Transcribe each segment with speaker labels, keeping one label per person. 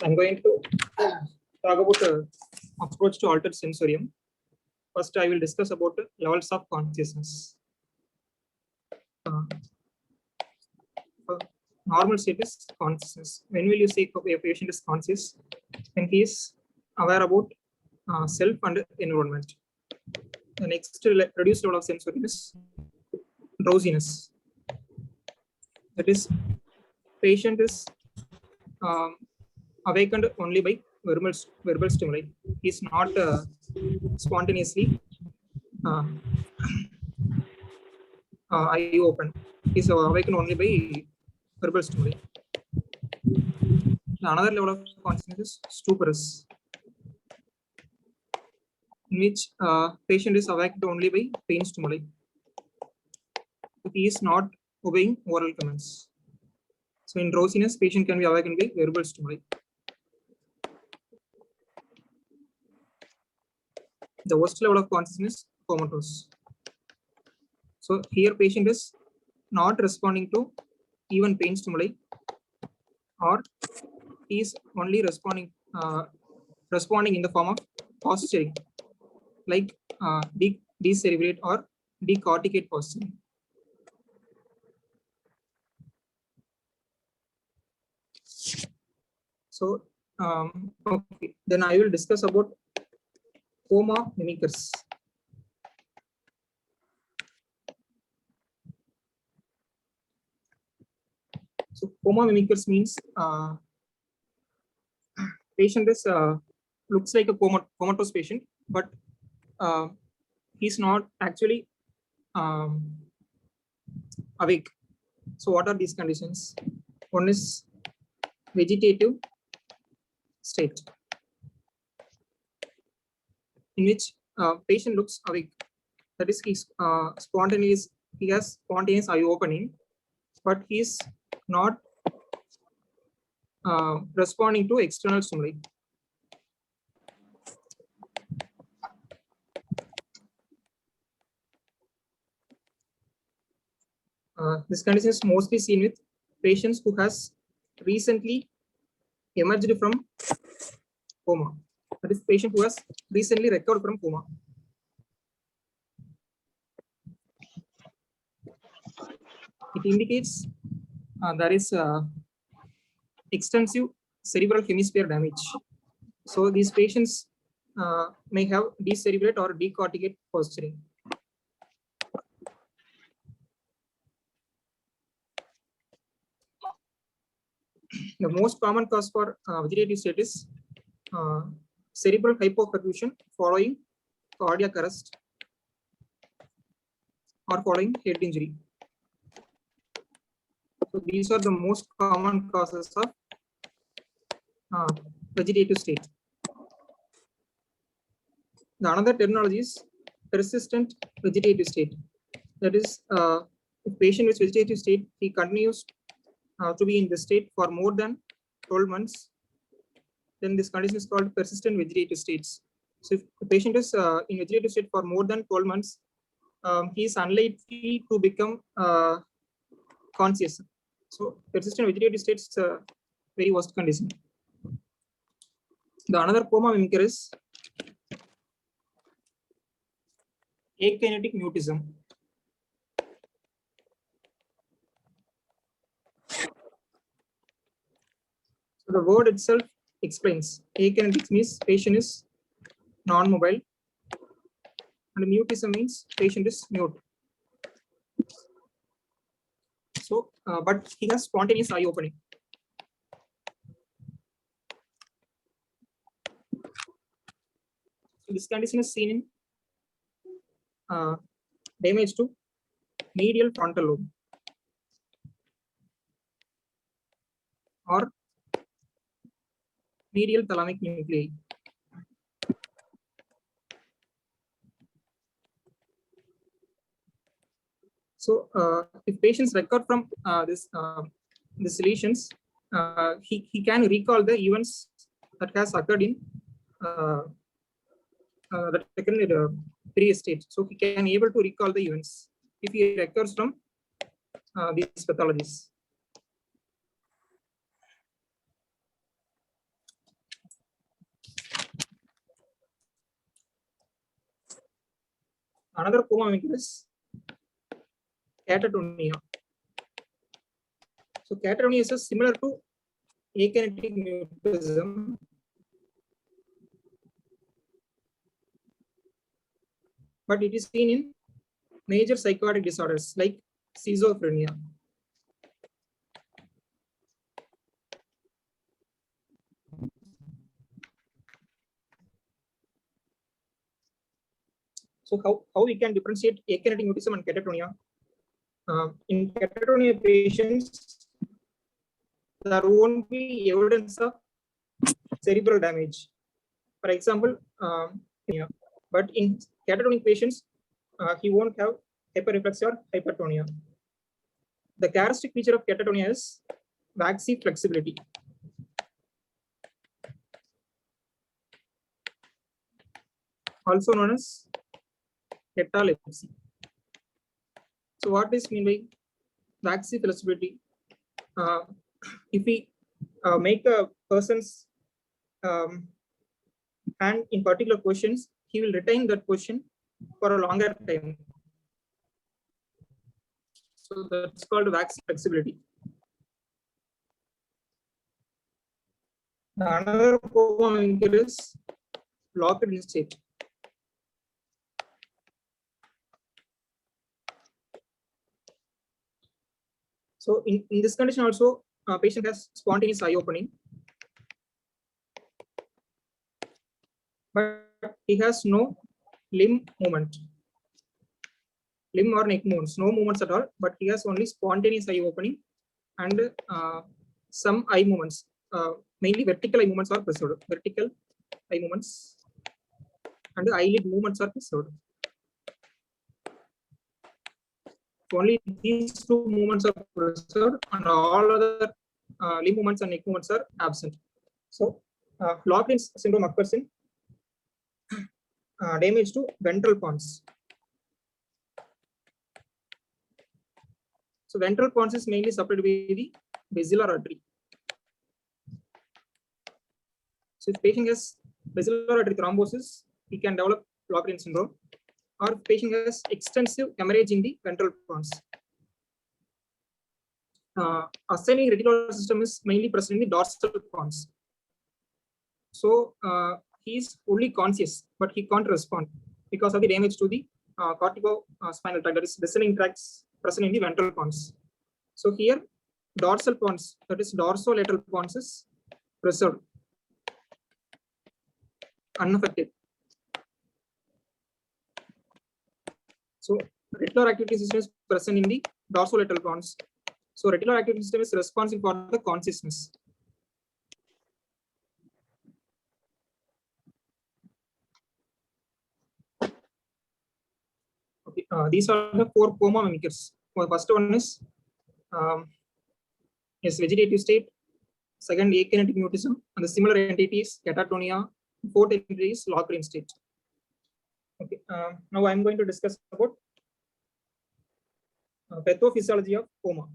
Speaker 1: I'm going to talk about approach to altered sensorium. First, I will discuss about levels of consciousness. Normal state is consciousness. When will you say a patient is conscious? When he is aware about self and environment. The next reduced level of sensorium is drowsiness. That is, patient is awakened only by verbal stimuli. He is not spontaneously eye open. He is awakened only by verbal stimuli. Another level of consciousness is stuporous, in which patient is awakened only by pain stimuli. He is not obeying oral commands. So in drowsiness, patient can be awakened by verbal stimuli. The worst level of consciousness, comatose. So here patient is not responding to even pain stimuli, or he is only responding in the form of posturing, like decerebrate or decorticate posturing. So okay, then I will discuss about coma mimickers. So coma mimickers means patient is looks like a comatose patient, but he's not actually awake. So what are these conditions? One is vegetative state, in which patient looks awake. That is, he has spontaneous eye opening, but he is not responding to external stimuli. This condition is mostly seen with patients who has recently emerged from coma. That is, patient who has recently recovered from coma. It indicates there is extensive cerebral hemisphere damage. So these patients may have decerebrate or decorticate posturing. The most common cause for vegetative state is cerebral hypoperfusion following cardiac arrest or following head injury. So these are the most common causes of vegetative state. The another terminology is persistent vegetative state. That is, if patient with vegetative state, he continues to be in the state for more than 12 months, then this condition is called persistent vegetative states. So if the patient is in vegetative state for more than 12 months, he is unlikely to become conscious. So persistent vegetative states is a very worst condition. The another coma mimicker is akinetic mutism. So the word itself explains. Akinetic means patient is non-mobile, and mutism means patient is mute. So, but he has spontaneous eye opening. So this condition is seen in damage to medial frontal lobe or medial thalamic nuclei. So if patients recover from these lesions, he can recall the events that has occurred in that occurred in the previous stage. So he can able to recall the events if he recovers from these pathologies. Another coma mimic is catatonia. So catatonia is similar to akinetic mutism, but it is seen in major psychotic disorders like schizophrenia. So how we can differentiate akinetic mutism and catatonia? In catatonia patients, there won't be evidence of cerebral damage. For example, but in catatonic patients, he won't have hyperreflexia or hypertonia. The characteristic feature of catatonia is waxy flexibility. Also known as catalepsy. So what is mean by waxy flexibility? If we make a person's hand in particular questions, he will retain that question for a longer time. So that's called waxy flexibility. Another coma is locked in state. So in this condition also, patient has spontaneous eye opening, but he has no limb movement, limb or neck movements, no movements at all, but he has only spontaneous eye opening and some eye movements, mainly vertical eye movements are preserved. Vertical eye movements and the eyelid movements are preserved. Only these two movements are preserved and all other limb movements and neck movements are absent. So locked-in syndrome occurs in damage to ventral pons. So ventral pons is mainly supplied by the basilar artery. So if patient has basilar artery thrombosis, he can develop locked-in syndrome. Or if patient has extensive hemorrhage in the ventral pons. Ascending reticular system is mainly present in the dorsal pons. So he is only conscious, but he can't respond because of the damage to the corticospinal tract, that is descending tracts present in the ventral pons. So here dorsal pons, that is dorsolateral pons, is preserved, unaffected. So reticular activity system is present in the dorsolateral pons. So reticular activity system is responsible for the consciousness. Okay, these are the four coma mimickers. The first one is vegetative state. Second, akinetic mutism, and the similar entities catatonia. Fourth entity is locked-in state. Okay, now I'm going to discuss about pathophysiology of coma.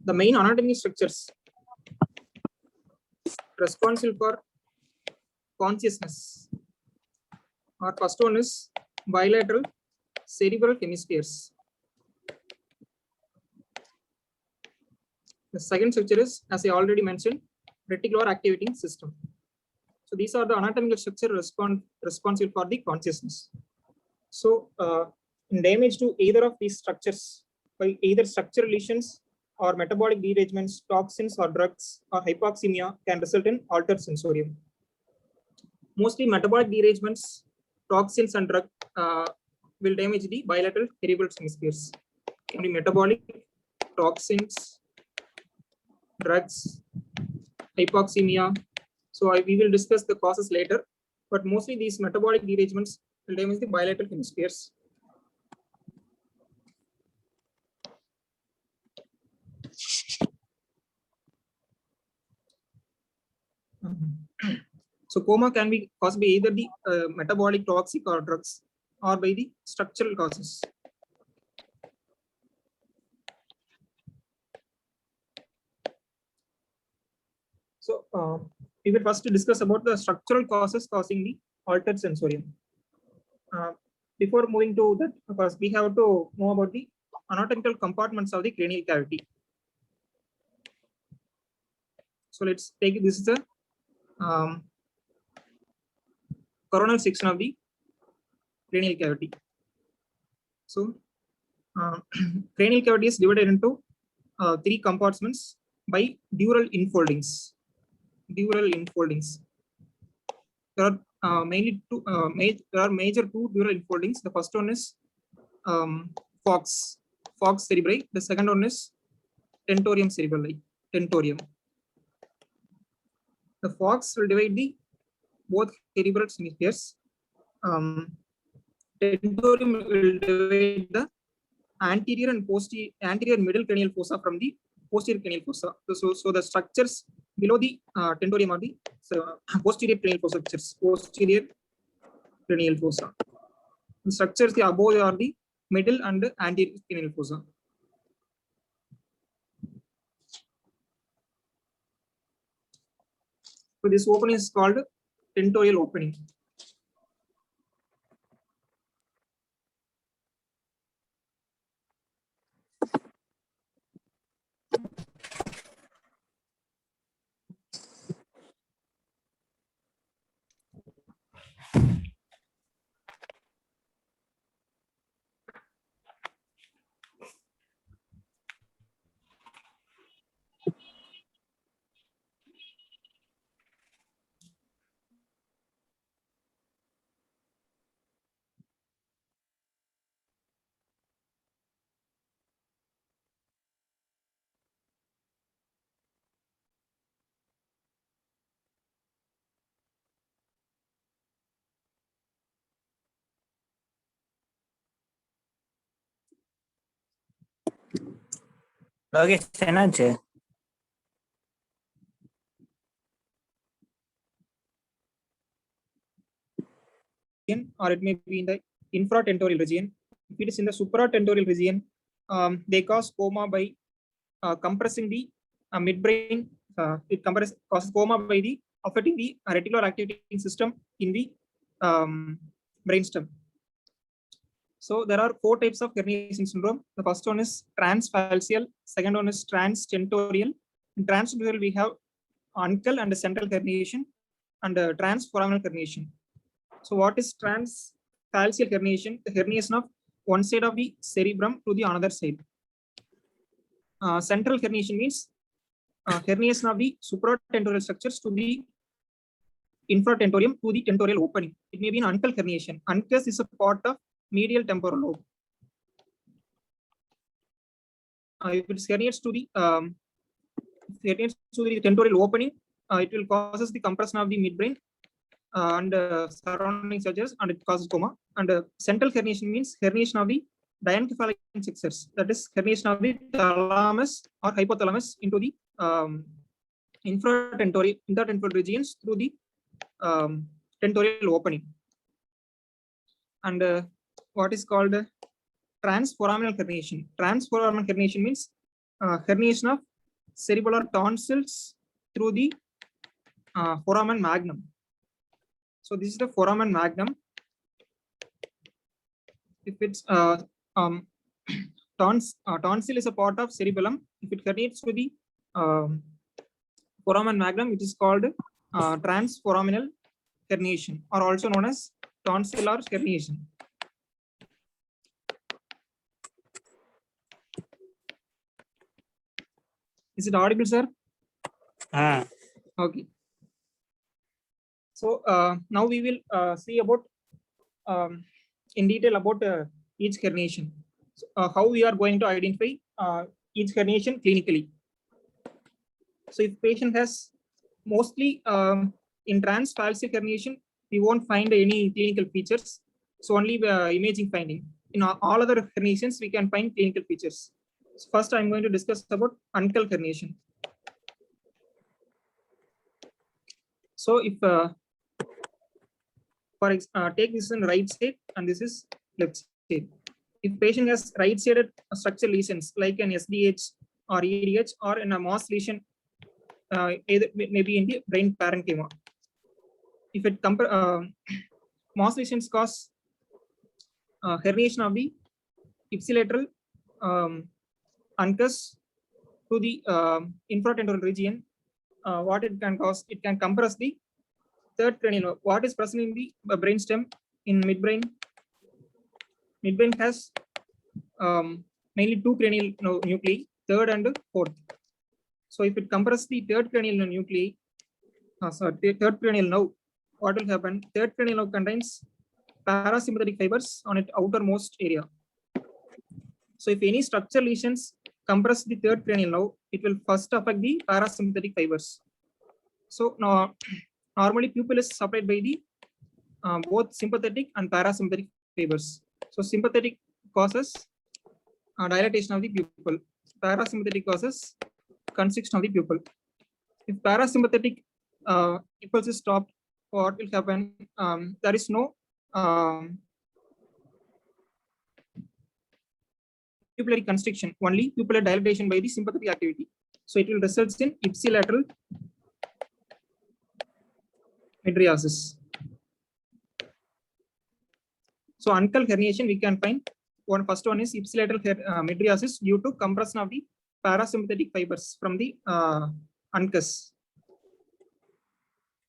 Speaker 1: The main anatomy structures responsible for consciousness. Our first one is bilateral cerebral hemispheres. The second structure is, as I already mentioned, reticular activating system. So these are the anatomical structure responsible for the consciousness. So in damage to either of these structures by either structural lesions or metabolic derangements, toxins or drugs or hypoxemia can result in altered sensorium. Mostly metabolic derangements, toxins and drug will damage the bilateral cerebral hemispheres. Only metabolic, toxins, drugs, hypoxemia. So we will discuss the causes later, but mostly these metabolic derangements will damage the bilateral hemispheres. So coma can be caused by either the metabolic, toxic or drugs, or by the structural causes. So we will first discuss about the structural causes causing the altered sensorium. Before moving to that, first we have to know about the anatomical compartments of the cranial cavity. So let's take this is the coronal section of the cranial cavity. So cranial cavity is divided into 3 compartments by dural infoldings. Dural infoldings. There are mainly two. There are major 2 dural infoldings. The first one is Fox cerebri. The second one is tentorium cerebelli. Tentorium. The Fox will divide the both cerebral hemispheres. Tentorium will divide the anterior and posterior, anterior middle cranial fossa from the posterior cranial fossa. So the structures below the tentorium are the posterior cranial fossa structures. Posterior cranial fossa. The structures the above are the middle and anterior cranial fossa. So this opening is called tentorial opening.
Speaker 2: Logesh, என்னாச்சு?
Speaker 1: Or it may be in the infratentorial region. If it is in the supratentorial region, they cause coma by compressing the midbrain. It causes coma by the affecting the reticular activating system in the brainstem. So there are 4 types of herniation syndrome. The first one is transphalcial, second one is transtentorial. In transtentorial we have uncal and central herniation and transforaminal herniation. So what is transphalcial herniation? The herniation of one side of the cerebrum to the another side. Central herniation means herniation of the supratentorial structures to the infratentorium to the tentorial opening. It may be an uncal herniation. Uncus is a part of medial temporal lobe. If it herniates to the tentorial opening, it will causes the compression of the midbrain and surrounding structures, and it causes coma. And central herniation means herniation of the diencephalic successors, that is herniation of the thalamus or hypothalamus into the intertentorial regions through the tentorial opening. And what is called transforaminal herniation. Transforaminal herniation means herniation of cerebellar tonsils through the foramen magnum. So this is the foramen magnum. If it's tonsil is a part of cerebellum. If it herniates to the foramen magnum, it is called transforaminal herniation, or also known as tonsillar herniation. Is it audible, sir? Okay. So now we will see about in detail about each herniation. So, how we are going to identify each herniation clinically. So if patient has mostly in transphalcic herniation, we won't find any clinical features. So only imaging finding. In all other herniations, we can find clinical features. So first, I'm going to discuss about uncal herniation. So if take this in right side and this is left side. If patient has right-sided structural lesions like an SDH or EDH or in a Moss lesion either maybe in the brain parenchyma. If it Moss lesions cause herniation of the ipsilateral uncus to the infratemporal region. What it can cause? It can compress the third cranial lobe. What is present in the brainstem in midbrain? Midbrain has mainly two cranial nuclei, third and fourth. So if it compresses the third cranial nuclei, third cranial nerve, what will happen? Third cranial nerve contains parasympathetic fibers on its outermost area. So if any structural lesions compress the third cranial nerve, it will first affect the parasympathetic fibers. So now, normally pupil is supplied by the both sympathetic and parasympathetic fibers. So sympathetic causes dilatation of the pupil. Parasympathetic causes constriction of the pupil. If parasympathetic impulse is stopped, what will happen? There is no pupillary constriction, only pupillar dilatation by the sympathetic activity. So it will result in ipsilateral mydriasis. So uncal herniation we can find. First one is ipsilateral mydriasis due to compression of the parasympathetic fibers from the uncus.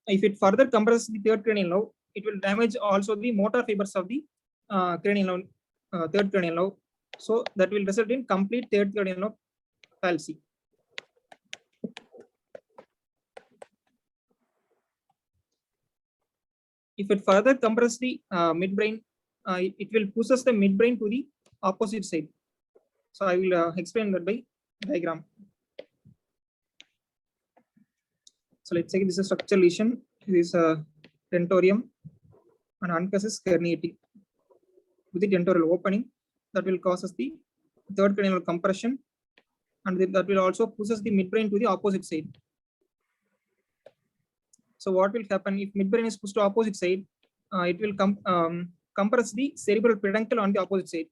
Speaker 1: If it further compresses the third cranial nerve, it will damage also the motor fibers of the cranial nerve, third cranial nerve. So that will result in complete third cranial nerve palsy. If it further compresses the midbrain, it will pushes the midbrain to the opposite side. So I will explain that by diagram. So let's say this is a structural lesion. This is a tentorium and uncus is herniating with the tentorial opening that will causes the third cranial compression, and that will also pushes the midbrain to the opposite side. So what will happen if midbrain is pushed to opposite side? It will compress the cerebral peduncle on the opposite side.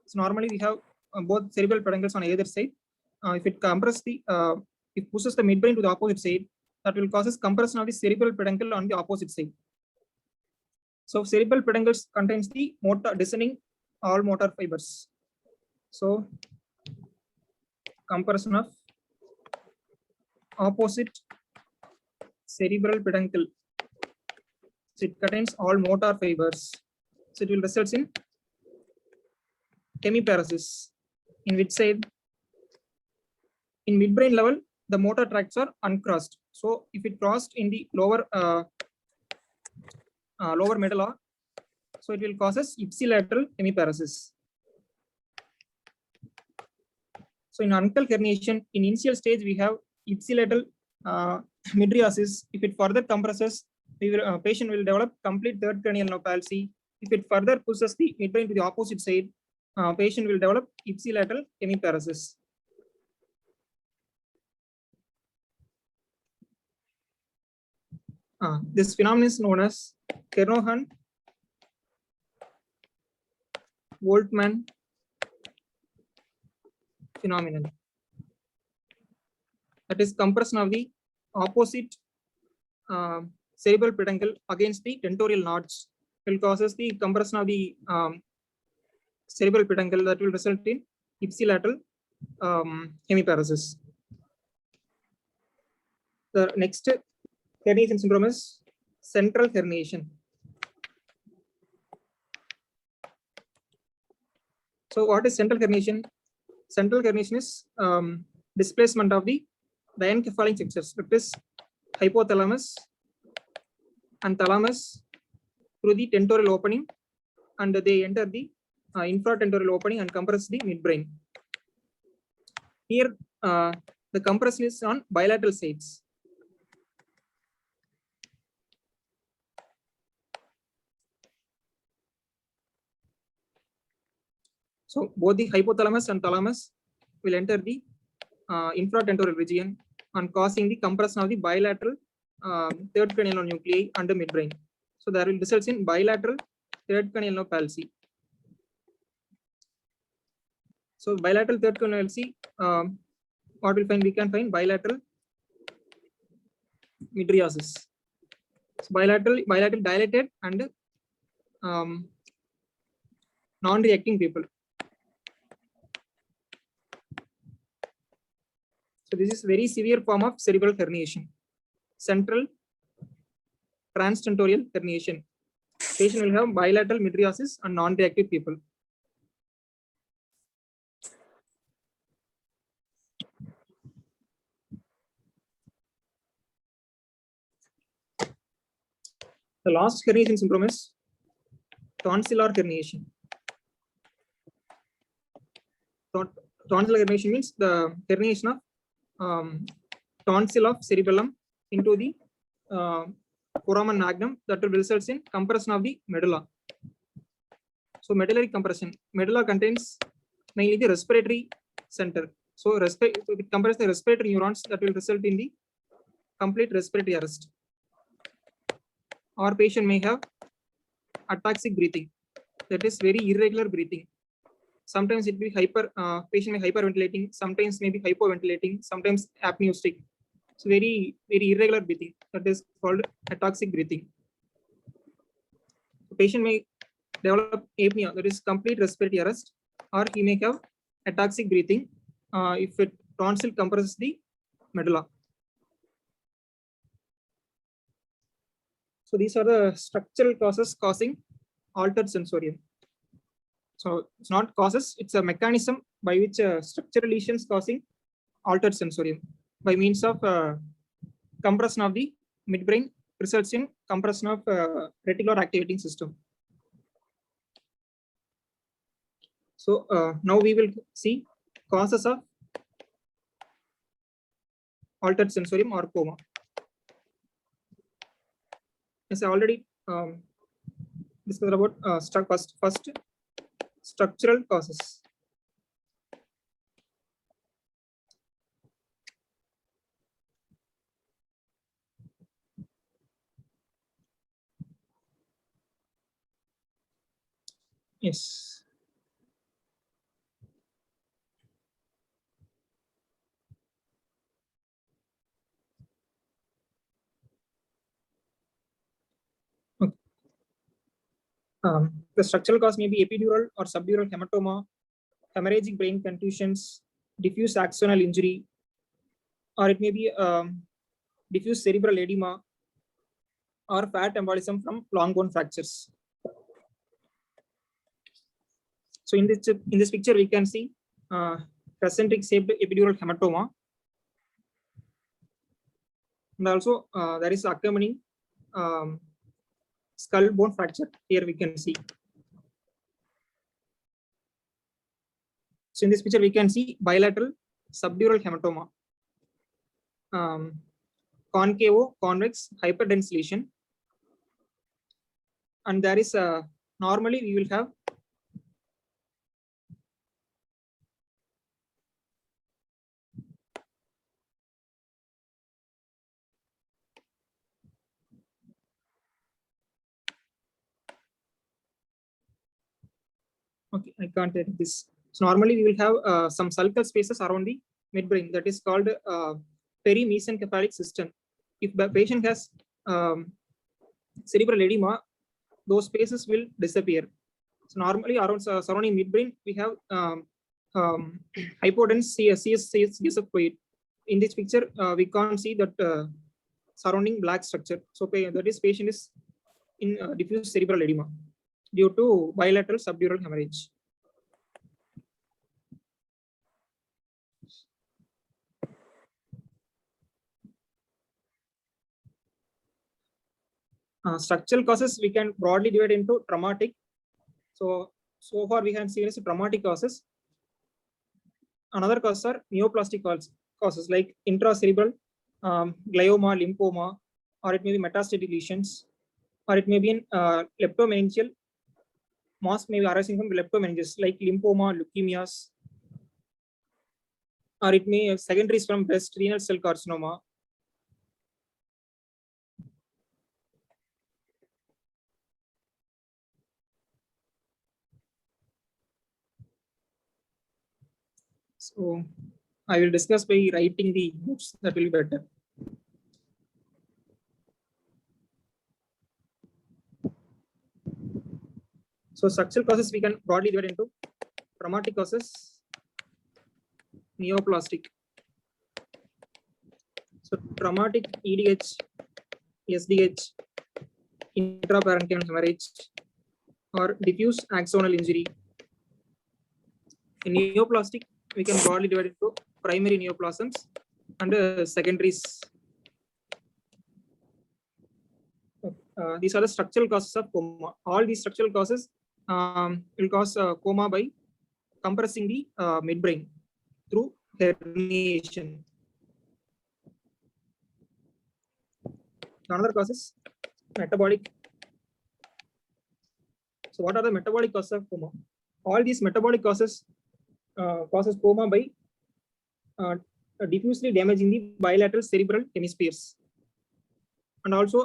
Speaker 1: So normally we have both cerebral peduncles on either side. If it compresses the it pushes the midbrain to the opposite side, that will causes compression of the cerebral peduncle on the opposite side. So cerebral peduncles contains the motor descending all motor fibers. So compression of opposite cerebral peduncle. So it contains all motor fibers. So it will result in hemiparesis. In which side? In midbrain level, the motor tracts are uncrossed. So if it crossed in the lower lower medulla, so it will causes ipsilateral hemiparesis. So in uncal herniation, in initial stage we have ipsilateral mydriasis. If it further compresses, patient will develop complete third cranial nerve palsy. If it further pushes the midbrain to the opposite side, patient will develop ipsilateral hemiparesis. This phenomenon is known as Kernohan-Voltman phenomenon. That is compression of the opposite cerebral peduncle against the tentorial nodes will causes the compression of the cerebral peduncle that will result in ipsilateral hemiparesis. The next herniation syndrome is central herniation. So what is central herniation? Central herniation is displacement of the diencephalon sexes, that is hypothalamus and thalamus through the tentorial opening, and they enter the infratentorial opening and compress the midbrain. Here the compression is on bilateral sides. So both the hypothalamus and thalamus will enter the infratentorial region and causing the compression of the bilateral third cranial nuclei under midbrain. So that will result in bilateral third cranial nerve palsy. So bilateral third cranial palsy what we'll find? We can find bilateral mydriasis. So bilateral dilated and non-reacting people. So this is very severe form of cerebral herniation. Central transtentorial herniation. Patient will have bilateral mydriasis and non-reactive people. The last herniation syndrome is tonsillar herniation. Tonsillar herniation means the herniation of tonsil of cerebellum into the foramen magnum that will result in compression of the medulla. So medullary compression. Medulla contains mainly the respiratory center. So it compresses the respiratory neurons that will result in the complete respiratory arrest. Or patient may have ataxic breathing, that is very irregular breathing. Sometimes it will be patient may hyperventilating, sometimes may be hypoventilating, sometimes apneustic. So very irregular breathing, that is called ataxic breathing. The patient may develop apnea, that is complete respiratory arrest, or he may have ataxic breathing if tonsil compresses the medulla. So these are the structural causes causing altered sensorium. So it's not causes, it's a mechanism by which structural lesions causing altered sensorium by means of compression of the midbrain results in compression of reticular activating system. So now we will see causes of altered sensorium or coma. As I already discussed about first structural causes. Yes. Okay. The structural cause may be epidural or subdural hematoma, hemorrhagic brain contusions, diffuse axonal injury, or it may be diffuse cerebral edema or fat embolism from long bone fractures. So in this picture, we can see concentric shaped epidural hematoma, and also there is accompanying skull bone fracture. Here we can see. So in this picture, we can see bilateral subdural hematoma, concavo-convex hyperdense lesion, and there is normally we will have okay, I can't edit this. So normally we will have some sulcal spaces around the midbrain that is called perimesencephalic system. If the patient has cerebral edema, those spaces will disappear. So normally around surrounding midbrain, we have hypodense CSF fluid. In this picture, we can't see that surrounding black structure. So that is patient is in diffuse cerebral edema due to bilateral subdural hemorrhage. Structural causes we can broadly divide into traumatic. So far we have seen as traumatic causes. Another causes are neoplastic causes like intracerebral glioma, lymphoma, or it may be metastatic lesions, or it may be in leptomeningeal mass may be arising from leptomeninges like lymphoma, leukemias, or it may secondaries from breast renal cell carcinoma. So I will discuss by writing the notes. That will be better. So structural causes we can broadly divide into traumatic causes, neoplastic. So traumatic EDH, SDH, intraparenchymal hemorrhage, or diffuse axonal injury. In neoplastic, we can broadly divide into primary neoplasms and secondaries. These are the structural causes of coma. All these structural causes will cause coma by compressing the midbrain through herniation. Another cause is metabolic. So what are the metabolic causes of coma? All these metabolic causes causes coma by diffusely damaging the bilateral cerebral hemispheres and also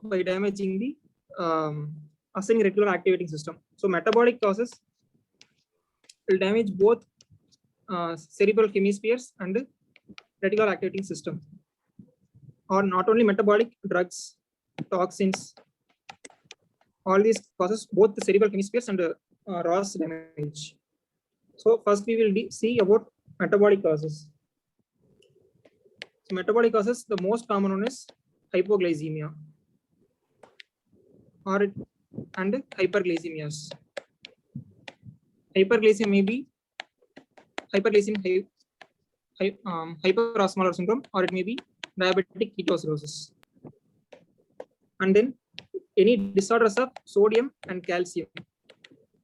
Speaker 1: by damaging the ascending reticular activating system. So metabolic causes will damage both cerebral hemispheres and reticular activating system. Or not only metabolic, drugs, toxins, all these causes both the cerebral hemispheres and ROS damage. So first we will see about metabolic causes. So metabolic causes, the most common one is hypoglycemia and hyperglycemias. Hyperglycemia may be hyperosmolar syndrome, or it may be diabetic ketoacidosis. And then any disorders of sodium and calcium.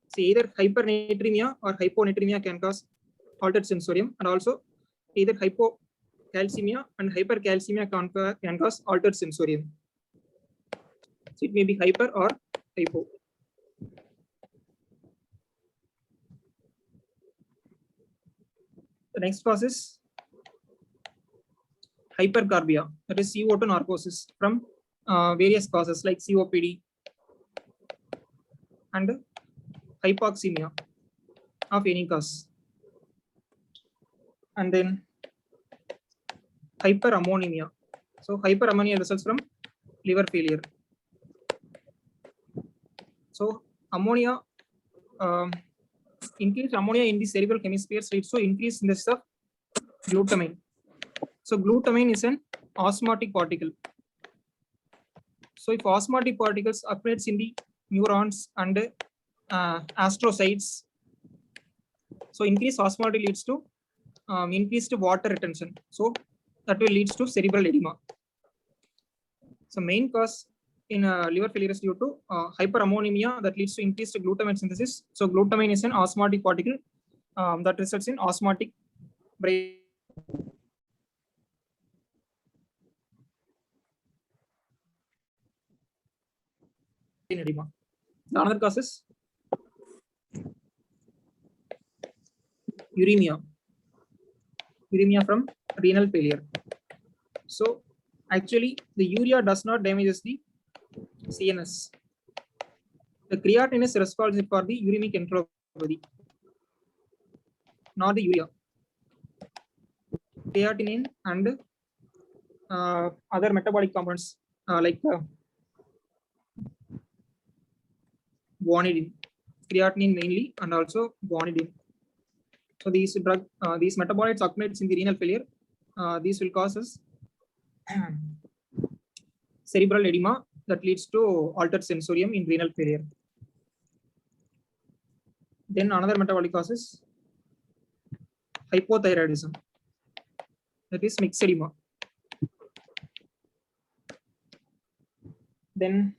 Speaker 1: So either hypernatremia or hyponatremia can cause altered sensorium, and also either hypocalcemia and hypercalcemia can cause altered sensorium. So it may be hyper or hypo. The next cause is hypercarbia, that is CO2 narcosis from various causes like COPD and hypoxemia of any cause. And then hyperammonemia. So hyperammonemia results from liver failure. So ammonia, increased ammonia in the cerebral hemispheres leads to increase in the of glutamine. So glutamine is an osmotic particle. So if osmotic particles accumulates in the neurons and astrocytes, so increased osmotic leads to increased water retention. So that will leads to cerebral edema. So main cause in liver failure is due to hyperammonemia that leads to increased glutamine synthesis. So glutamine is an osmotic particle that results in osmotic brain edema. The another cause is uremia from renal failure. So actually the urea does not damages the CNS. The creatinine is responsible for the uremic enteropathy, not the urea. Creatinine and other metabolic components like guanidine, creatinine mainly, and also guanidine. So these metabolites accumulates in the renal failure. These will cause us cerebral edema that leads to altered sensorium in renal failure. Then another metabolic cause is hypothyroidism, that is myxedema. Then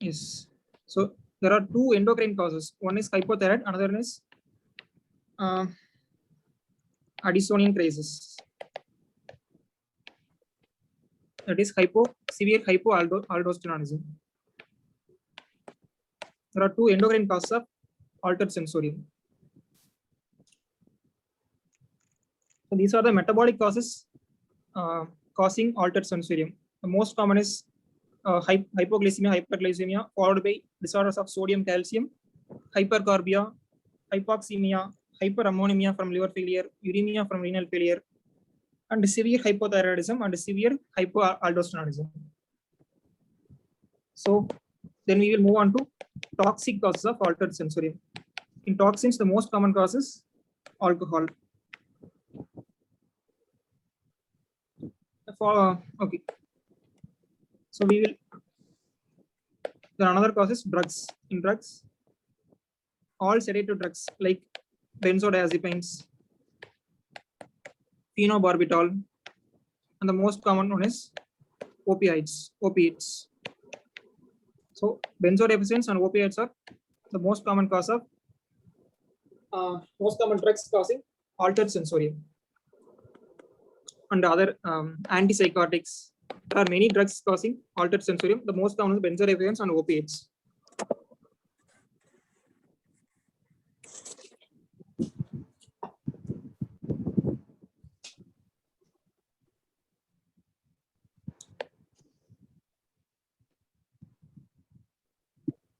Speaker 1: yes, so there are two endocrine causes. One is hypothyroid, another one is Addisonian crisis. That is severe hypoaldosteronism. There are two endocrine causes of altered sensorium. So these are the metabolic causes causing altered sensorium. The most common is hypoglycemia, hyperglycemia, followed by disorders of sodium, calcium, hypercarbia, hypoxemia, hyperammonemia from liver failure, uremia from renal failure, and severe hypothyroidism and severe hypoaldosteronism. So then we will move on to toxic causes of altered sensorium. In toxins, the most common cause is alcohol. Okay. So we will. Then another cause is drugs. In drugs, all sedative drugs like benzodiazepines, phenobarbital, and the most common one is opiates. So benzodiazepines and opiates are the most common cause of most common drugs causing altered sensorium. And other antipsychotics. There are many drugs causing altered sensorium. The most common is benzodiazepines and opiates.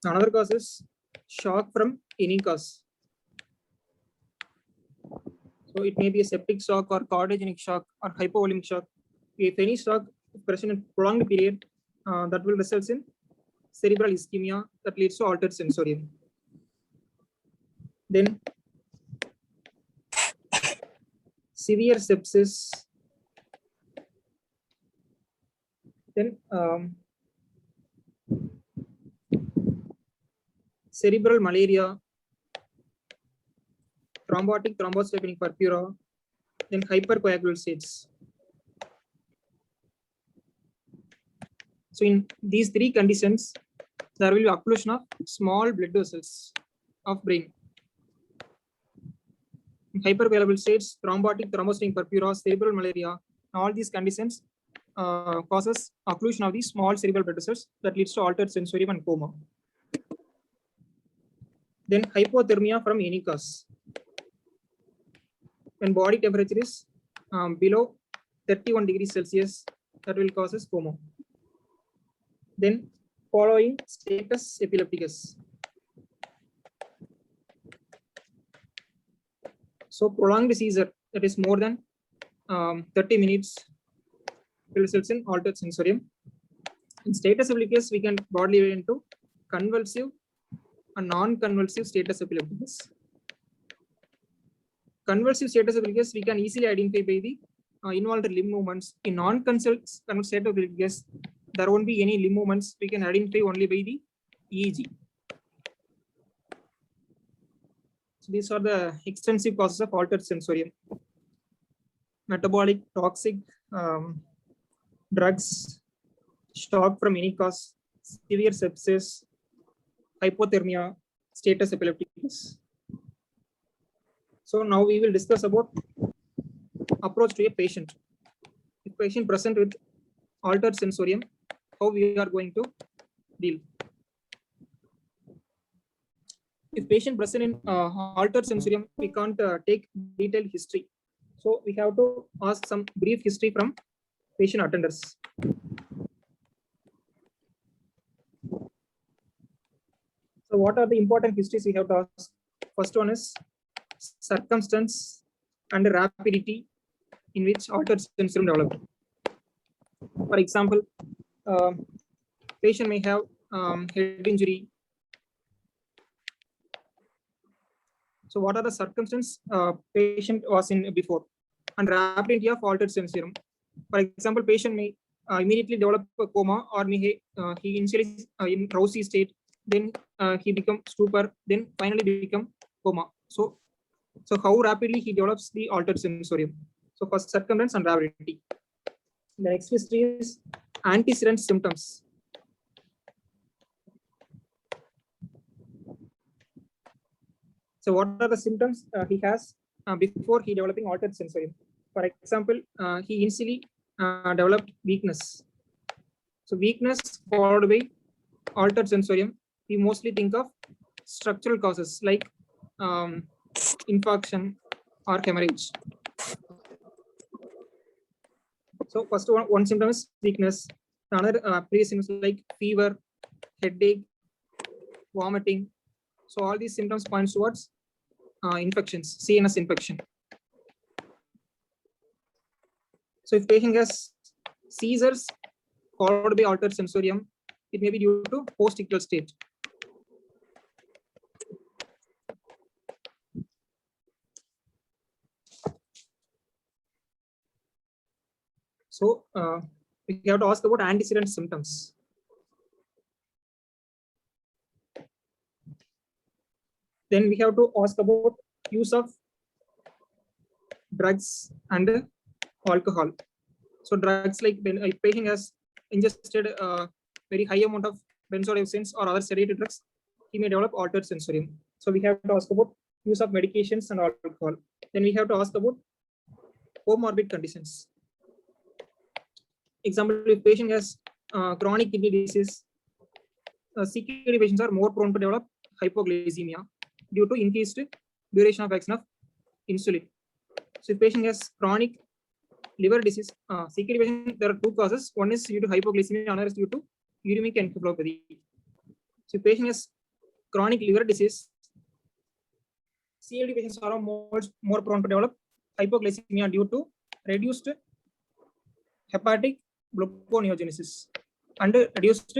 Speaker 1: Another cause is shock from any cause. So it may be a septic shock or cardiogenic shock or hypovolemic shock. If any shock is present in prolonged period, that will result in cerebral ischemia that leads to altered sensorium. Then severe sepsis. Then cerebral malaria, thrombotic thrombocytopenic purpura, then hypercoagulable states. So in these three conditions, there will be occlusion of small blood vessels of brain. In hypercoagulable states, thrombotic thrombocytopenic purpura, cerebral malaria, all these conditions causes occlusion of these small cerebral blood vessels that leads to altered sensorium and coma. Then hypothermia from any cause. When body temperature is below 31 degrees Celsius, that will cause coma. Then following status epilepticus. So prolonged seizure that is more than 30 minutes will result in altered sensorium. In status epilepticus, we can broadly divide into convulsive and non-convulsive status epilepticus. Convulsive status epilepticus we can easily identify by the involuntary limb movements. In non-convulsive status epilepticus, there won't be any limb movements. We can identify only by the EEG. So these are the extensive causes of altered sensorium. Metabolic, toxic, drugs, shock from any cause, severe sepsis, hypothermia, status epilepticus. So now we will discuss about approach to a patient. If patient present with altered sensorium, how we are going to deal. If patient present in altered sensorium, we can't take detailed history. So we have to ask some brief history from patient attenders. So what are the important histories we have to ask? First one is circumstance and rapidity in which altered sensorium developed. For example, patient may have head injury. So what are the circumstances patient was in before? And rapidity of altered sensorium. For example, patient may immediately develop a coma, or may he initially in drowsy state, then he become stupor, then finally become coma. So how rapidly he develops the altered sensorium. So first circumstance and rapidity. The next history is antecedent symptoms. So what are the symptoms he has before he developing altered sensorium? For example, he initially developed weakness. So weakness followed by altered sensorium. We mostly think of structural causes like infarction or hemorrhage. So first one symptom is weakness. Another previous symptoms like fever, headache, vomiting. So all these symptoms point towards infections, CNS infection. So if patient has seizures followed by altered sensorium, it may be due to post-ictal state. So we have to ask about antecedent symptoms. Then we have to ask about use of drugs and alcohol. So drugs, like when a patient has ingested a very high amount of benzodiazepines or other sedative drugs, he may develop altered sensorium. So we have to ask about use of medications and alcohol. Then we have to ask about comorbid conditions. Example, if patient has chronic kidney disease, CKD patients are more prone to develop hypoglycemia due to increased duration of action of insulin. So if patient has chronic liver disease, CKD patient, there are two causes. One is due to hypoglycemia, another is due to uremic encephalopathy. So if patient has chronic liver disease, CLD patients are more prone to develop hypoglycemia due to reduced hepatic gluconeogenesis and reduced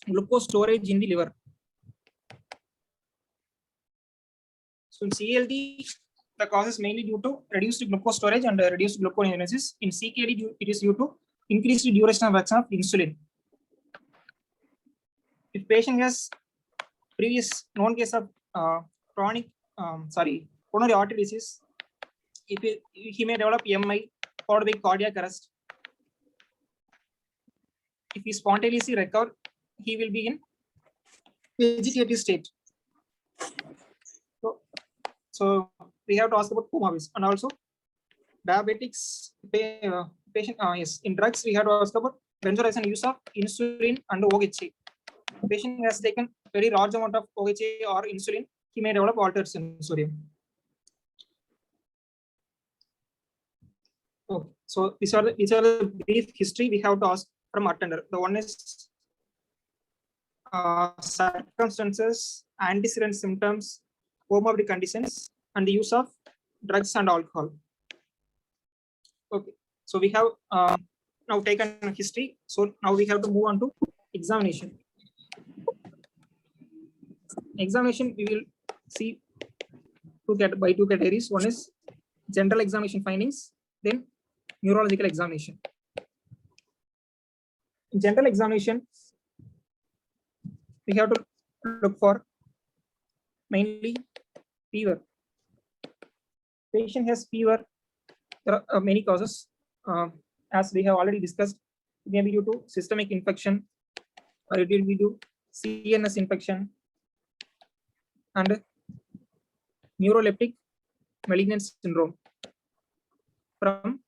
Speaker 1: glucose storage in the liver. So in CLD, the cause is mainly due to reduced glucose storage and reduced gluconeogenesis. In CKD, it is due to increased duration of action of insulin. If patient has previous known case of chronic coronary artery disease, he may develop MI followed by cardiac arrest. If he spontaneously recover, he will be in vegetative state. So we have to ask about comorbidities and also diabetics. Patient, yes, in drugs we have to ask about benzodiazepine use of insulin and OHA. Patient has taken very large amount of OHA or insulin, he may develop altered sensorium. Okay, so these are the brief history we have to ask from attender. The one is circumstances, antecedent symptoms, comorbid conditions, and the use of drugs and alcohol. Okay, so we have now taken history. So now we have to move on to examination. Examination, we will see two categories. One is general examination findings, then neurological examination. In general examination, we have to look for mainly fever. Patient has fever. There are many causes, as we have already discussed. It may be due to systemic infection, or it will be due to CNS infection and neuroleptic malignant syndrome from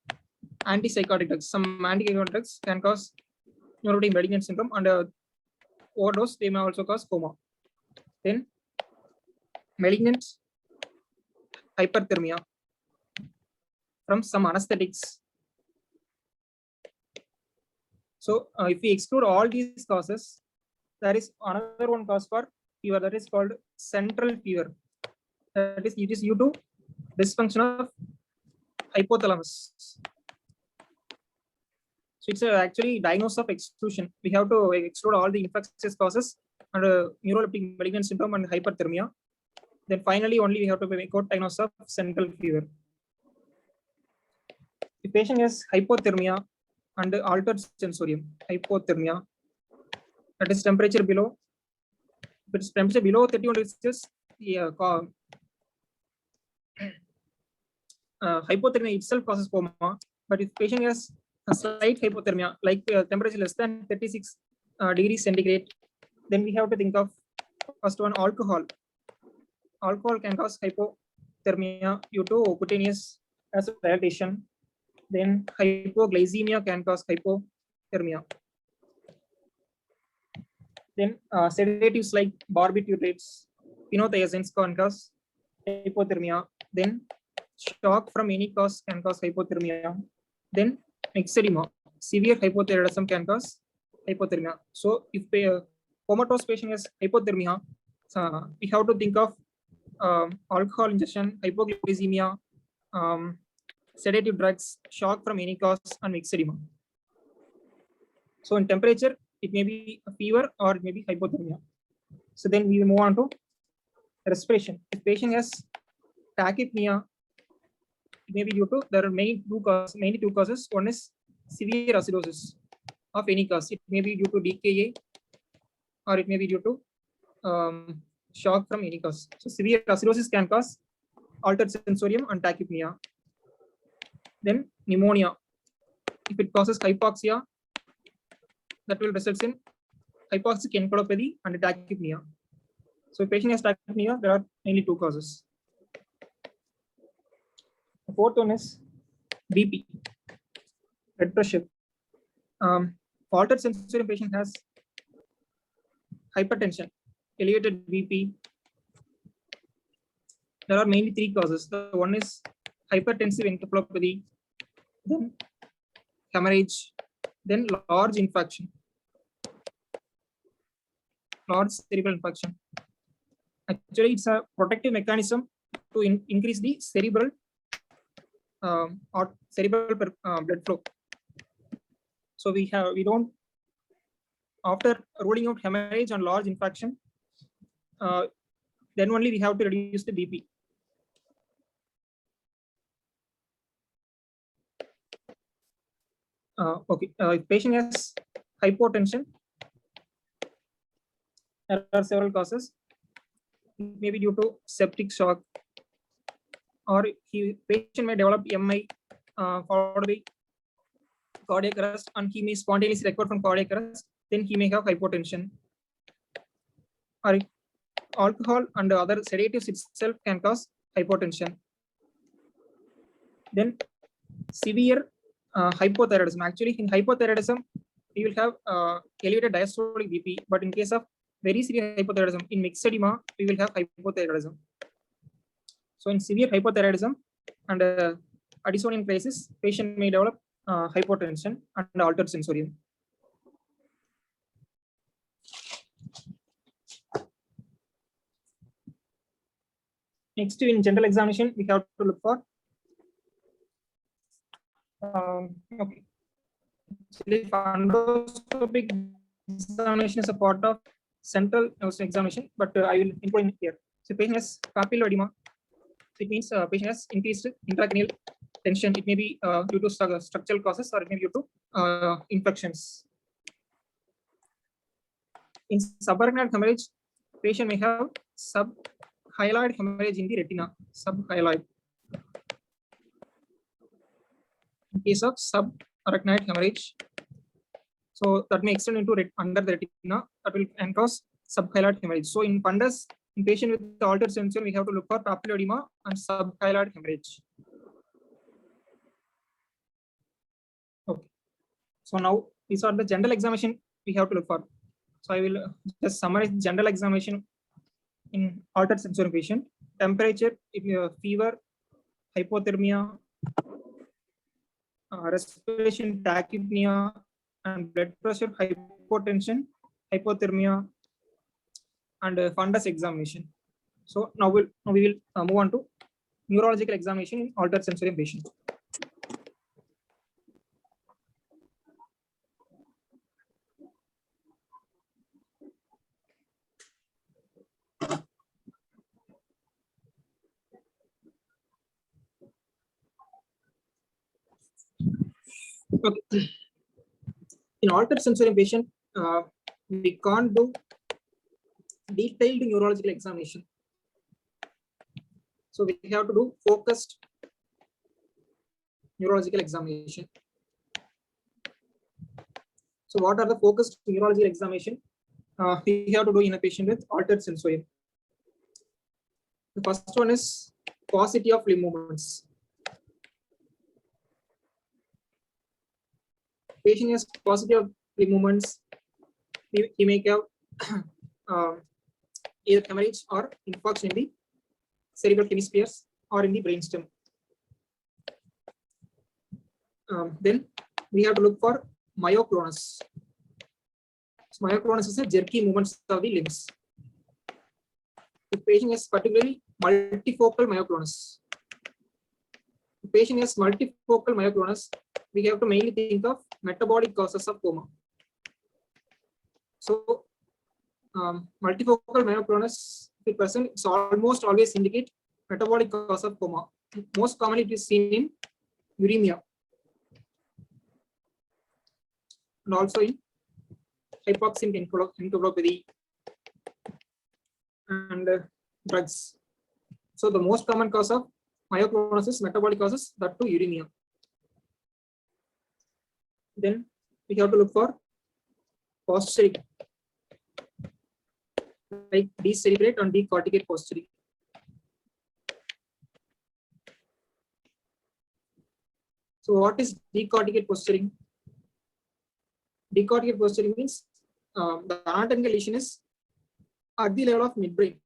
Speaker 1: antipsychotic drugs. Some antipsychotic drugs can cause neuroleptic malignant syndrome, and overdose, they may also cause coma. Then malignant hyperthermia from some anesthetics. So if we exclude all these causes, there is another one cause for fever, that is called central fever. That is, it is due to dysfunction of hypothalamus. So it's actually diagnosis of exclusion. We have to exclude all the infectious causes and neuroleptic malignant syndrome and hyperthermia. Then finally, only we have to make out diagnosis of central fever. The patient has hypothermia and altered sensorium. Hypothermia, that is temperature below. If it's temperature below 31 degrees Celsius, hypothermia itself causes coma. But if patient has a slight hypothermia, like temperature less than 36 degrees centigrade, then we have to think of first one, alcohol. Alcohol can cause hypothermia due to cutaneous vasodilation. Then hypoglycemia can cause hypothermia. Then sedatives like barbiturates, phenothiazines can cause hypothermia. Then shock from any cause can cause hypothermia. Then eczema, severe hypothyroidism can cause hypothermia. So if a comatose patient has hypothermia, we have to think of alcohol ingestion, hypoglycemia, sedative drugs, shock from any cause, and mixed edema. So in temperature, it may be a fever or it may be hypothermia. So then we move on to respiration. If patient has tachypnea, it may be due to, there are mainly two causes. One is severe acidosis of any cause. It may be due to DKA or it may be due to shock from any cause. So severe acidosis can cause altered sensorium and tachypnea. Then pneumonia. If it causes hypoxia, that will result in hypoxic encephalopathy and tachypnea. So if patient has tachypnea, there are mainly two causes. The fourth one is BP, blood pressure. Altered sensorium patient has hypertension, elevated BP. There are mainly three causes. The one is hypertensive encephalopathy, then hemorrhage, then large infarction, large cerebral infarction. Actually, it's a protective mechanism to increase the cerebral blood flow. So we don't, after ruling out hemorrhage and large infarction, then only we have to reduce the BP. Okay, if patient has hypotension, there are several causes. It may be due to septic shock, or patient may develop MI followed by cardiac arrest, and he may spontaneously recover from cardiac arrest. Then he may have hypotension. Or alcohol and other sedatives itself can cause hypotension. Then severe hypothyroidism. Actually, in hypothyroidism, we will have elevated diastolic BP, but in case of very severe hypothyroidism, in mixed edema, we will have hypothyroidism. So in severe hypothyroidism and Addisonian crisis, patient may develop hypotension and altered sensorium. Next, in general examination, we have to look for okay. Fundoscopic examination is a part of central nervous examination, but I will include it here. So patient has papilloedema. It means patient has increased intracranial tension. It may be due to structural causes, or it may be due to infections. In subarachnoid hemorrhage, patient may have subhyaloid hemorrhage in the retina. Subhyaloid. In case of subarachnoid hemorrhage, so that may extend into under the retina, that will cause subhyaloid hemorrhage. So in fundus, in patient with altered sensorium, we have to look for papilloedema and subhyaloid hemorrhage. Okay. So now these are the general examination we have to look for. So I will just summarize general examination in altered sensorium patient. Temperature, fever, hypothermia, respiration, tachypnea, and blood pressure, hypotension, hypothermia, and fundus examination. So now we will move on to neurological examination in altered sensorium patient. Okay. In altered sensorium patient, we can't do detailed neurological examination. So we have to do focused neurological examination. So what are the focused neurological examination we have to do in a patient with altered sensorium? The first one is paucity of limb movements. Patient has paucity of limb movements. He may have either hemorrhage or infarction in the cerebral hemispheres or in the brainstem. Then we have to look for myoclonus. So myoclonus is a jerky movements of the limbs. The patient has particularly multifocal myoclonus. The patient has multifocal myoclonus. We have to mainly think of metabolic causes of coma. So, multifocal myoclonus person, it's almost always indicate metabolic cause of coma. Most commonly, it is seen in uremia and also in hypoxic encephalopathy and drugs. So the most common cause of myoclonus is metabolic causes, that to uremia. Then we have to look for posturing, like decerebrate and decorticate posturing. So what is decorticate posturing? Decorticate posturing means the anatomical lesion is at the level of midbrain.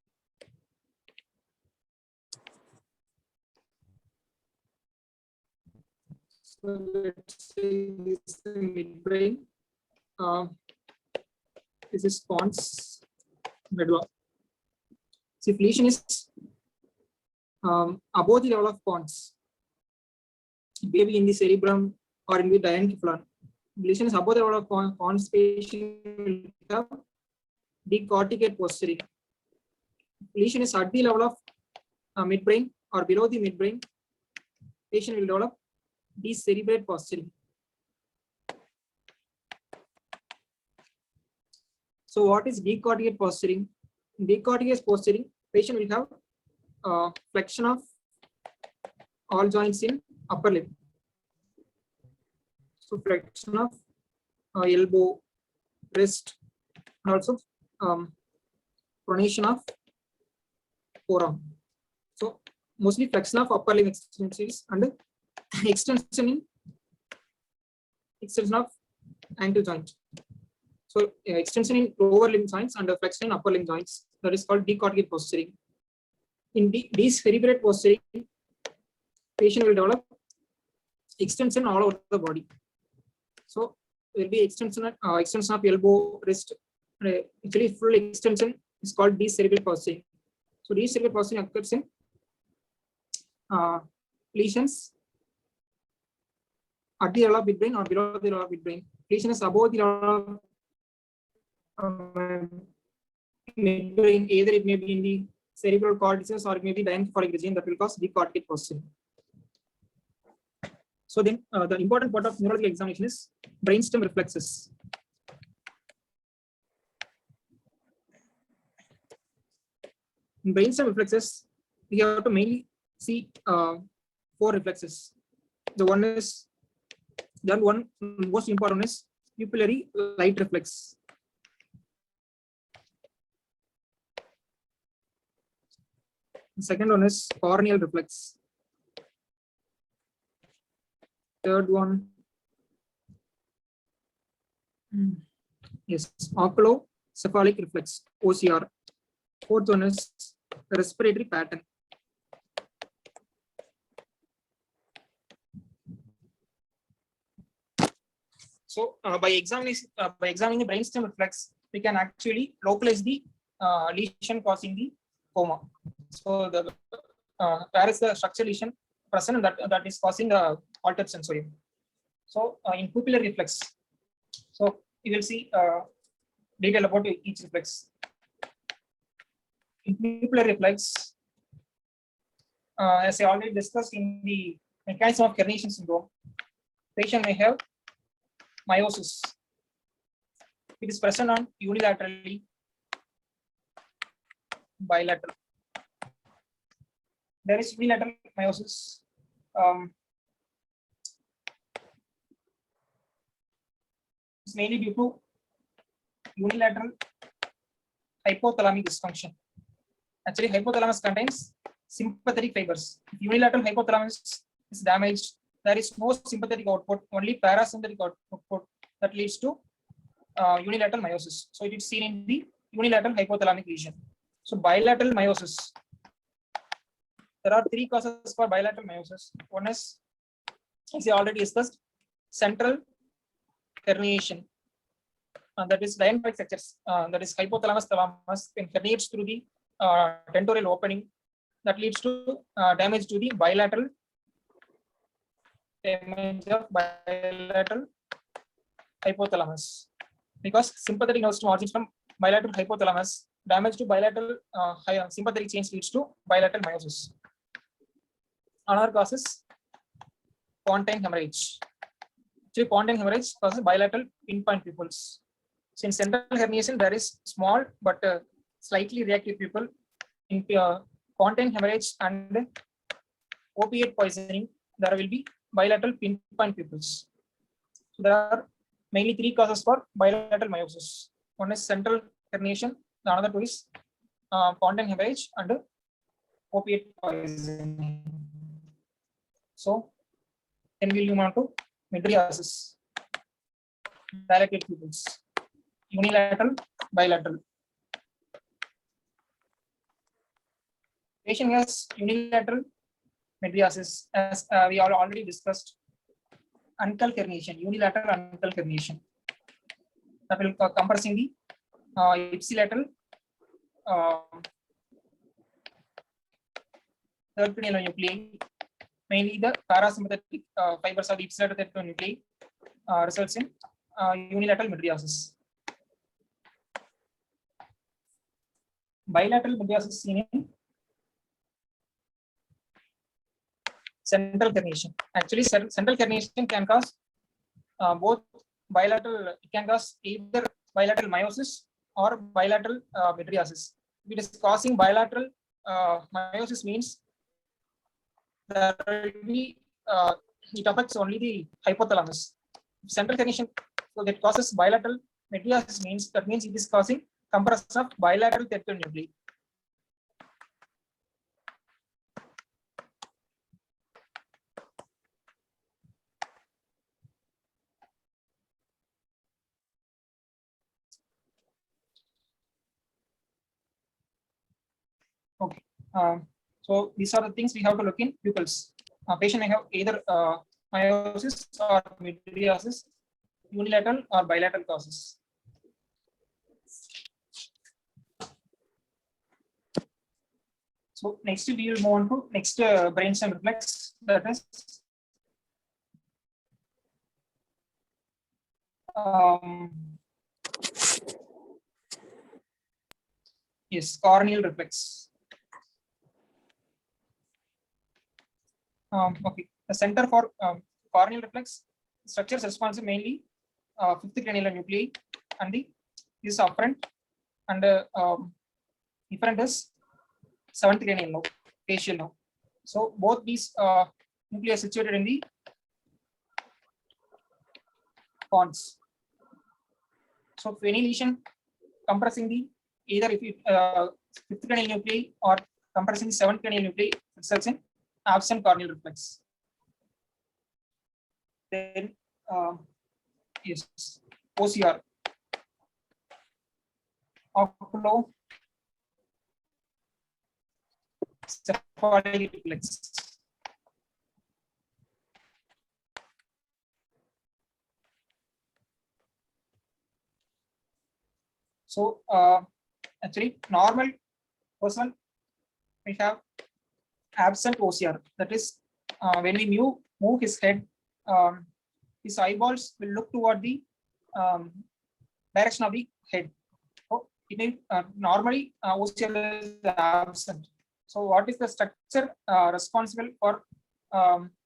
Speaker 1: So let's say this is the midbrain. This is pons medulla. So if lesion is above the level of pons, maybe in the cerebrum or in the diencephalon, lesion is above the level of pons, patient will have decorticate posturing. Lesion is at the level of midbrain or below the midbrain, patient will develop decerebrate posturing. So what is decorticate posturing? In decorticate posturing, patient will have flexion of all joints in upper limb. So flexion of elbow, wrist, and also pronation of forearm. So mostly flexion of upper limb extensions and extension of ankle joint. So extension in lower limb joints and flexion in upper limb joints, that is called decorticate posturing. In decerebrate posturing, patient will develop extension all over the body. So there will be extension of elbow, wrist. Actually, full extension is called decerebrate posturing. So decerebrate posturing occurs in lesions at the level of midbrain or below the level of midbrain. Lesion is above the level of midbrain, either it may be in the cerebral cortices or it may be the encephalic region, that will cause decorticate posturing. So then the important part of neurological examination is brainstem reflexes. In brainstem reflexes, we have to mainly see 4 reflexes. The one most important is pupillary light reflex. The second one is corneal reflex. Third one is oculocephalic reflex, OCR. Fourth one is respiratory pattern. So by examining the brainstem reflex, we can actually localize the lesion causing the coma. So the where is the structural lesion present that is causing the altered sensorium. So in pupillary reflex, so you will see detail about each reflex. In pupillary reflex, as I already discussed in the mechanism of herniation syndrome, patient may have meiosis. It is present on unilaterally, bilateral. There is unilateral meiosis. It's mainly due to unilateral hypothalamic dysfunction. Actually, hypothalamus contains sympathetic fibers. If unilateral hypothalamus is damaged, there is no sympathetic output, only parasympathetic output that leads to unilateral meiosis. So it is seen in the unilateral hypothalamic lesion. So bilateral meiosis. There are 3 causes for bilateral meiosis. One is, as I already discussed, central herniation. That is diencephalonic structures. That is hypothalamus thalamus herniates through the tentorial opening that leads to damage to the bilateral hypothalamus, because sympathetic nerve system origins from bilateral hypothalamus. Damage to bilateral sympathetic chains leads to bilateral meiosis. Another cause is pontine hemorrhage. Actually, pontine hemorrhage causes bilateral pinpoint pupils. So in central herniation, there is small but slightly reactive pupil. In pontine hemorrhage and opiate poisoning, there will be bilateral pinpoint pupils. So there are mainly three causes for bilateral meiosis. One is central herniation, the another two is pontine hemorrhage and opiate poisoning. So then we'll move on to mydriasis. Dilated pupils, unilateral, bilateral. Patient has unilateral mydriasis, as we all already discussed. Uncal herniation, unilateral uncal herniation, that will compressing the ipsilateral third cranial nuclei, mainly the parasympathetic fibers of the ipsilateral third cranial nuclei, results in unilateral mydriasis. Bilateral mydriasis seen in central herniation. Actually, central herniation can cause both bilateral. It can cause either bilateral meiosis or bilateral mydriasis. If it is causing bilateral meiosis, means there will be it affects only the hypothalamus. Central herniation, so that causes bilateral mydriasis, means that means it is causing compression of bilateral third nuclei. Okay, so these are the things we have to look in pupils. Patient may have either meiosis or mydriasis, unilateral or bilateral causes. So next we will move on to next brainstem reflex, that is yes, corneal reflex. Okay, the center for corneal reflex structures responsive mainly fifth cranial nuclei and the this afferent, and efferent is seventh cranial nerve, facial nerve. So both these nuclei are situated in the pons. So if any lesion compressing the either if it fifth cranial nuclei or compressing the seventh cranial nuclei, results in absent corneal reflex. Then yes, OCR, oculocephalic reflex. So actually, normal person we have absent OCR. That is, when we move his head, his eyeballs will look toward the direction of the head. So it is normally OCR is absent. So what is the structure responsible for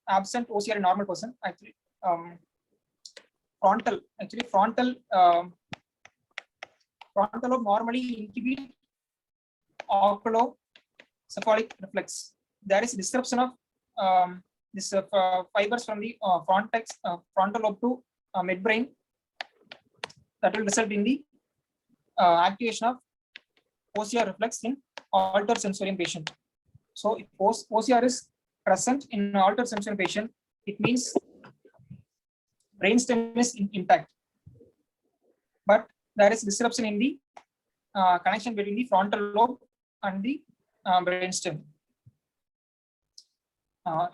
Speaker 1: absent OCR in normal person? Actually, frontal. Actually, frontal lobe normally inhibit oculocephalic reflex. There is disruption of this fibers from the frontal lobe to midbrain, that will result in the activation of OCR reflex in altered sensorium patient. So if OCR is present in altered sensorium patient, it means brainstem is intact, but there is disruption in the connection between the frontal lobe and the brainstem.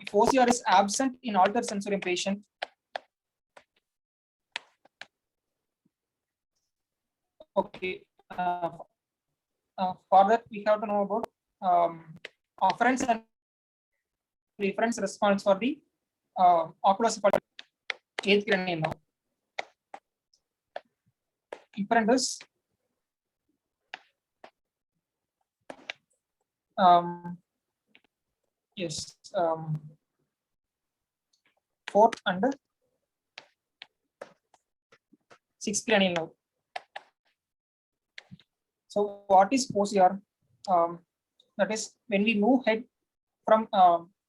Speaker 1: If OCR is absent in altered sensorium patient, okay, for that we have to know about afferents and efferents response for the oculocephalic eighth cranial nerve. Efferent is yes, fourth and sixth cranial nerve. So what is OCR? That is when we move head from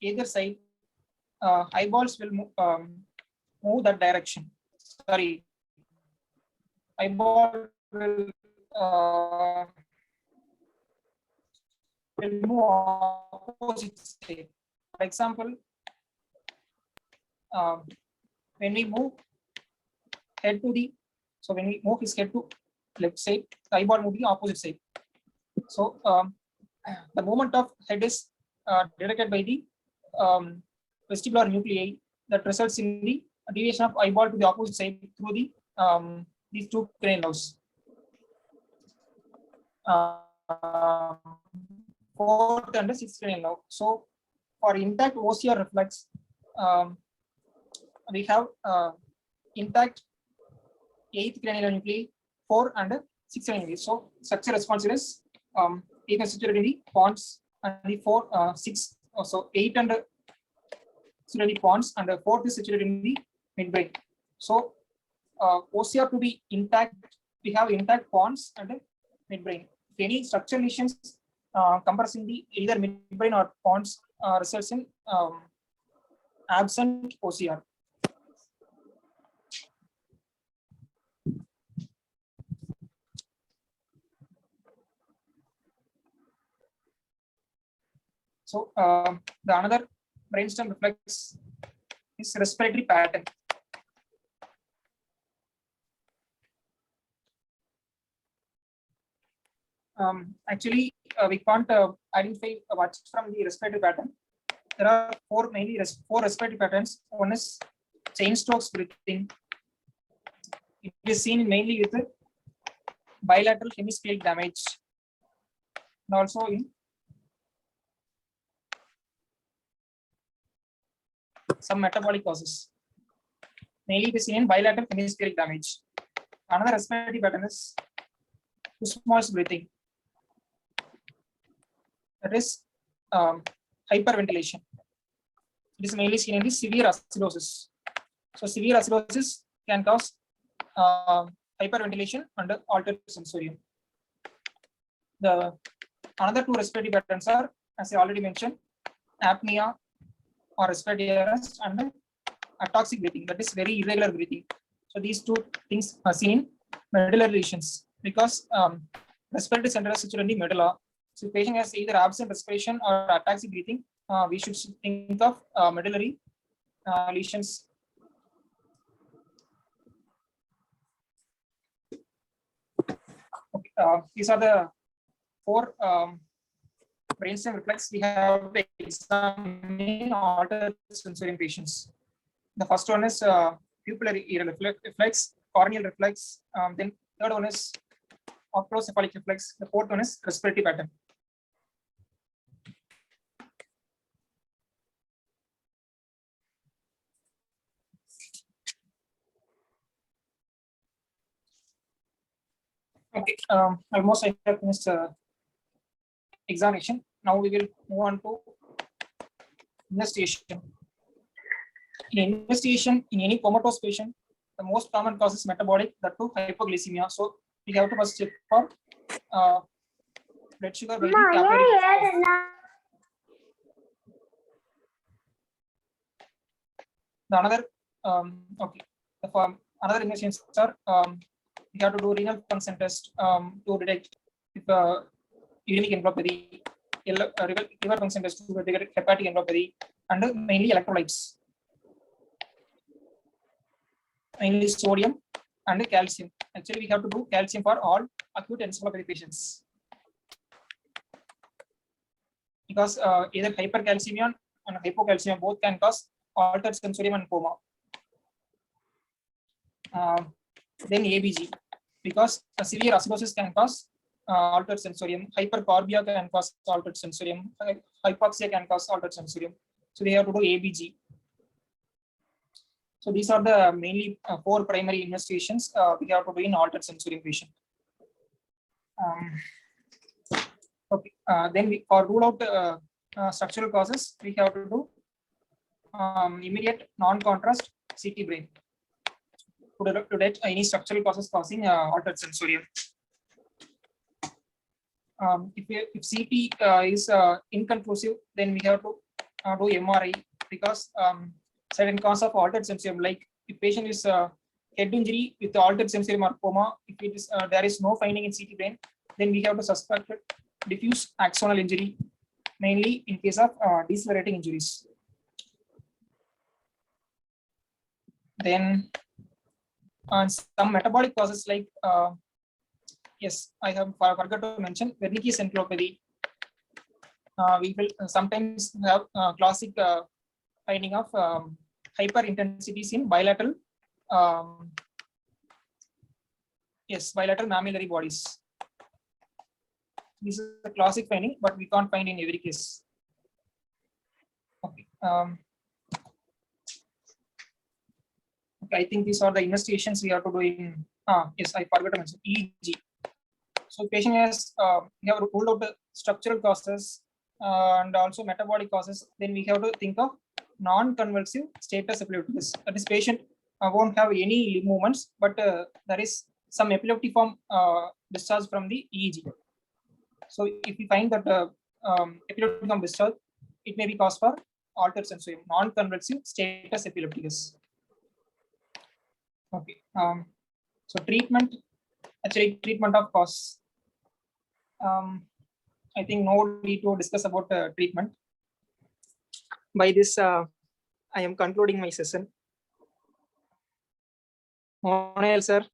Speaker 1: either side, eyeballs will move that direction. Sorry, eyeball will move opposite side. For example, when we move head to the, so when we move his head to left side, the eyeball moving opposite side. So the movement of head is directed by the vestibular nuclei that results in the deviation of eyeball to the opposite side through the these two cranial nerves. Fourth and sixth cranial nerve. So for intact OCR reflex, we have intact eighth cranial nuclei, 4 and 6 cranial nuclei. So structure responsive is either situated in the pons and the 4, 6, so 8 and situated in the pons, and the 4th is situated in the midbrain. So OCR to be intact, we have intact pons and midbrain. If any structural lesions compressing the either midbrain or pons results in absent OCR. So the another brainstem reflex is respiratory pattern. Actually, we can't identify what's from the respiratory pattern. There are four respiratory patterns. One is Cheyne-Stokes breathing. It is seen mainly with the bilateral hemispheric damage, and also in some metabolic causes. Mainly it is seen in bilateral hemispheric damage. Another respiratory pattern is Kussmaul's breathing. That is hyperventilation. It is mainly seen in the severe acidosis. So severe acidosis can cause hyperventilation and altered sensorium. The another two respiratory patterns are, as I already mentioned, apnea or respiratory arrest and atoxic breathing, that is very irregular breathing. So these two things are seen in medullary lesions because respiratory center is situated in the medulla. So if patient has either absent respiration or ataxic breathing, we should think of medullary lesions. Okay, these are the four brainstem reflex we have examined altered sensorium patients. The first one is pupillary reflex, corneal reflex. Then third one is oculocephalic reflex. The fourth one is respiratory pattern. Okay, almost I have finished examination. Now we will move on to investigation. In investigation, in any comatose patient, the most common cause is metabolic, that too hypoglycemia. So we have to first check for blood sugar by the capillary. The another okay, another investigations are we have to do renal function test to detect if uremic encephalopathy, liver function test to detect hepatic encephalopathy, and mainly electrolytes, mainly sodium and calcium. Actually, we have to do calcium for all acute encephalopathy patients because either hypercalcemia and hypocalcemia both can cause altered sensorium and coma. Then ABG, because a severe acidosis can cause altered sensorium. Hypercarbia can cause altered sensorium. Hypoxia can cause altered sensorium. So we have to do ABG. So these are the mainly 4 primary investigations we have to do in altered sensorium patient. Okay. Then we, for rule out structural causes, we have to do immediate non-contrast CT brain to detect any structural causes causing altered sensorium. If CT is inconclusive, then we have to do MRI because certain cause of altered sensorium, like if patient is head injury with altered sensorium or coma, if it is there is no finding in CT brain, then we have to suspect diffuse axonal injury, mainly in case of decelerating injuries. Then some metabolic causes like yes, I have forgot to mention Wernicke's encephalopathy. We will sometimes have classic finding of hyperintensities in bilateral bilateral mammillary bodies. This is a classic finding, but we can't find in every case. Okay. Okay, I think these are the investigations we have to do in. Yes, I forgot to mention EEG. So patient has we have ruled out the structural causes and also metabolic causes. Then we have to think of non-convulsive status epilepticus. That is, patient won't have any limb movements, but there is some epileptiform discharge from the EEG. So if we find that epileptiform discharge, it may be cause for altered sensorium, non-convulsive status epilepticus. Okay. So treatment of cause. I think no need to discuss about treatment. By this, I am concluding my session. Monel sir.